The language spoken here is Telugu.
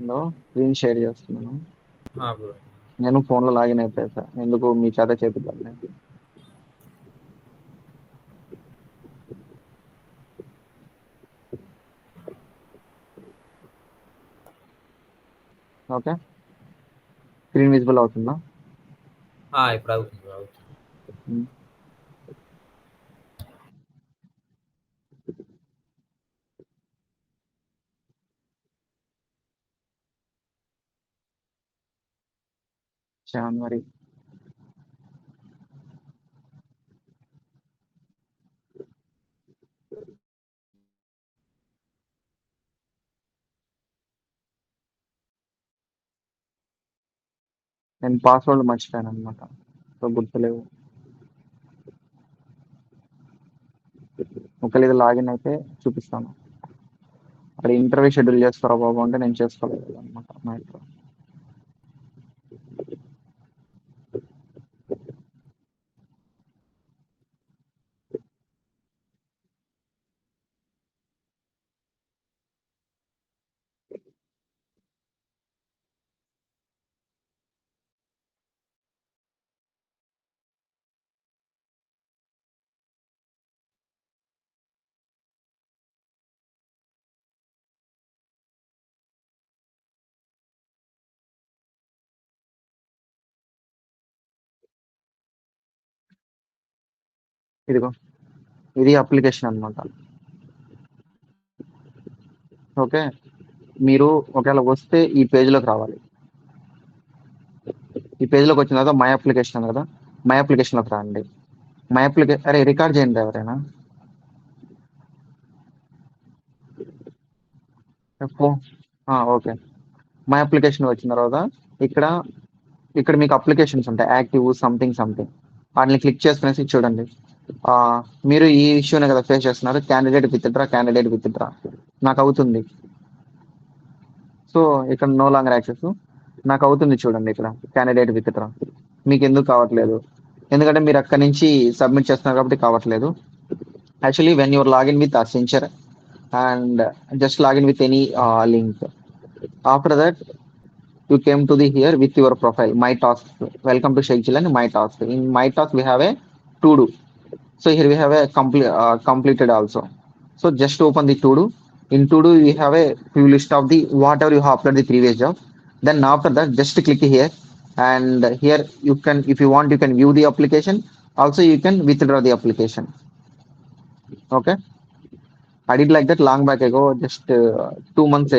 లో స్క్రీన్ షేర్ చేస్తున్నాను. బ్రో. నేను ఫోన్లో లాగిన్ అయిపోయా సార్. ఎందుకు మీ చేత చేపిద్దాం. ఓకే, స్క్రీన్ విజిబుల్ అవుతుందా? ఇప్పుడు అవుతుంది బ్రో, అవుతుంది. ఉమ్. జనవరి నేను పాస్వర్డ్ మర్చిపోయాను అనమాట, సో గుర్తులేవు. ఒకవేళ ఇది లాగిన్ అయితే చూపిస్తాను. అక్కడ ఇంటర్వ్యూ షెడ్యూల్ చేస్తారా బాబు అంటే నేను చేసుకోలేదు అనమాట మా ఇంట్లో. ఇదిగో, ఇది అప్లికేషన్ అనమాట. ఓకే, మీరు ఒకవేళ వస్తే ఈ పేజ్లోకి రావాలి. ఈ పేజ్లోకి వచ్చిన తర్వాత మై అప్లికేషన్ ఉంది కదా, మై అప్లికేషన్లోకి రండి. అరే రికార్డ్ చేయండి ఎవరైనా. ఓకే, మై అప్లికేషన్ వచ్చిన తర్వాత ఇక్కడ ఇక్కడ మీకు అప్లికేషన్స్ ఉంటాయి, యాక్టివ్ సంథింగ్ సంథింగ్. వాటిని క్లిక్ చేసుకునేసి చూడండి. ఆ, మీరు ఈ ఇష్యూనే కదా ఫేస్ చేస్తున్నారు, క్యాండిడేట్ విత్ డ్రా నాకు అవుతుంది. సో ఇక్కడ నో లాంగర్ యాక్సెస్ నాకు అవుతుంది చూడండి. ఇక్కడ క్యాండిడేట్ విత్ డ్రా మీకు ఎందుకు కావట్లేదు? ఎందుకంటే మీరు అక్కడి నుంచి సబ్మిట్ చేస్తున్నారు కాబట్టి కావట్లేదు. Actually when your login with Accenture and just login with any link, after that you came to the here with your profile my task, welcome to Sheikh Jilan my task. In my task we have a to do, so here we have a completed also. So just open the to do. In to do we have a few list of the whatever you have uploaded the previous job. Then after that just click here, and here you can, if you want, you can view the application, also you can withdraw the application. Okay, I did like that long back ago, just 2 months